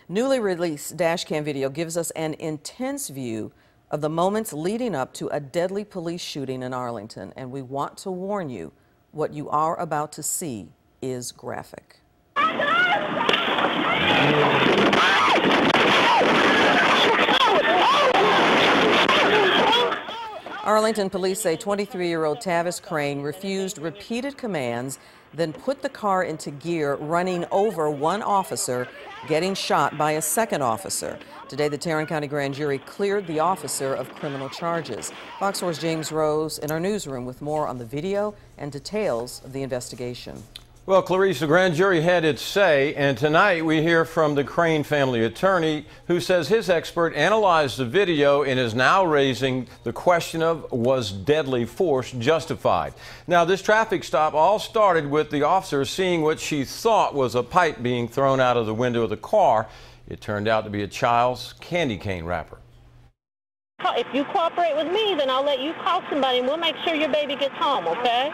Newly released dashcam video gives us an intense view of the moments leading up to a deadly police shooting in Arlington, and we want to warn you, what you are about to see is graphic. Arlington police say 23-year-old Tavis Crane refused repeated commands, then put the car into gear, running over one officer, getting shot by a second officer. Today, the Tarrant County Grand Jury cleared the officer of criminal charges. Fox 4's James Rose in our newsroom with more on the video and details of the investigation. Well, Clarice, the grand jury had its say, and tonight we hear from the Crane family attorney, who says his expert analyzed the video and is now raising the question of, was deadly force justified? Now, this traffic stop all started with the officer seeing what she thought was a pipe being thrown out of the window of the car. It turned out to be a child's candy cane wrapper. If you cooperate with me, then I'll let you call somebody and we'll make sure your baby gets home, okay?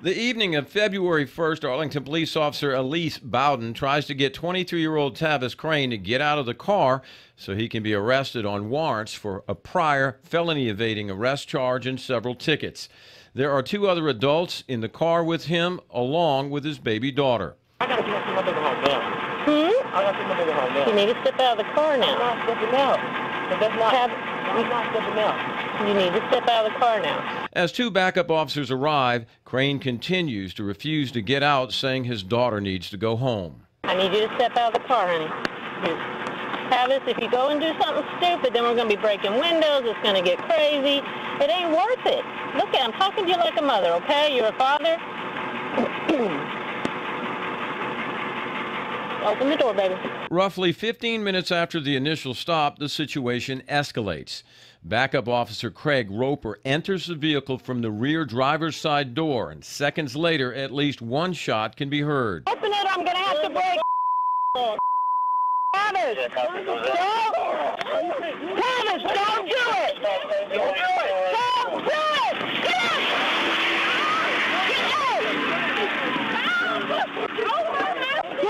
The evening of February 1st, Arlington police officer Elise Bowden tries to get 23-year-old Tavis Crane to get out of the car so he can be arrested on warrants for a prior felony evading arrest charge and several tickets. There are two other adults in the car with him, along with his baby daughter. I gotta get my baby home now. I gotta get my baby home now. You need to step out of the car now. I'm not stepping out. But that's not... I'm not stepping out. You need to step out of the car now. As two backup officers arrive, Crane continues to refuse to get out, saying his daughter needs to go home. I need you to step out of the car, honey. Tavis, if you go and do something stupid, then we're going to be breaking windows. It's going to get crazy. It ain't worth it. Look at, I'm talking to you like a mother, okay? You're a father. Open the door, baby. Roughly 15 minutes after the initial stop, the situation escalates. Backup Officer Craig Roper enters the vehicle from the rear driver's side door, and seconds later, at least one shot can be heard. Open it, I'm going to have to break. Tavis, don't do it. Don't do it. Get out. Get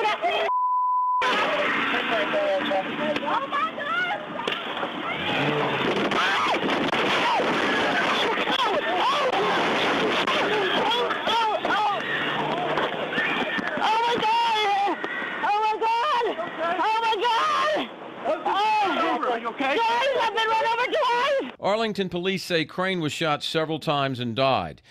out. Oh my God! Are you okay? Guys, I've been run over twice! Arlington police say Crane was shot several times and died.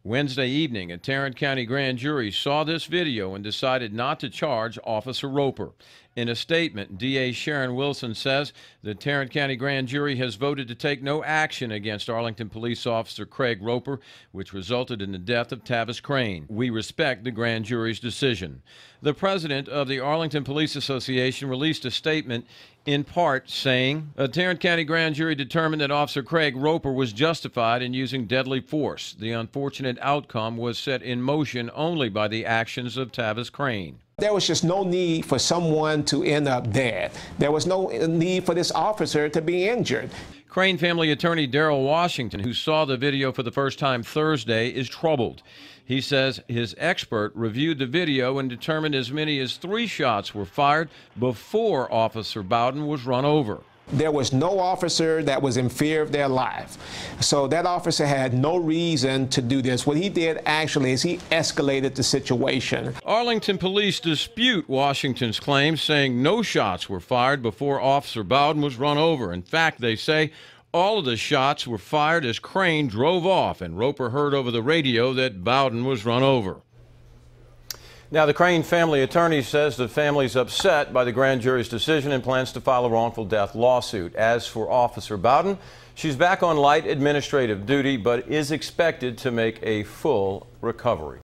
Wednesday evening, a Tarrant County grand jury saw this video and decided not to charge Officer Roper. In a statement, DA Sharon Wilson says the Tarrant County grand jury has voted to take no action against Arlington police officer Craig Roper, which resulted in the death of Tavis Crane. We respect the grand jury's decision. The president of the Arlington Police Association released a statement in part saying, a Tarrant County grand jury determined that Officer Craig Roper was justified in using deadly force. The unfortunate outcome was set in motion only by the actions of Tavis Crane. There was just no need for someone to end up dead. There was no need for this officer to be injured. Crane family attorney Daryl Washington, who saw the video for the first time Thursday, is troubled. He says his expert reviewed the video and determined as many as 3 shots were fired before Officer Bowden was run over. There was no officer that was in fear of their life. So that officer had no reason to do this. What he did actually is he escalated the situation. Arlington police dispute Washington's claims, saying no shots were fired before Officer Bowden was run over. In fact, they say all of the shots were fired as Crane drove off, and Roper heard over the radio that Bowden was run over. Now, the Crane family attorney says the family's upset by the grand jury's decision and plans to file a wrongful death lawsuit. As for Officer Bowden, she's back on light administrative duty, but is expected to make a full recovery.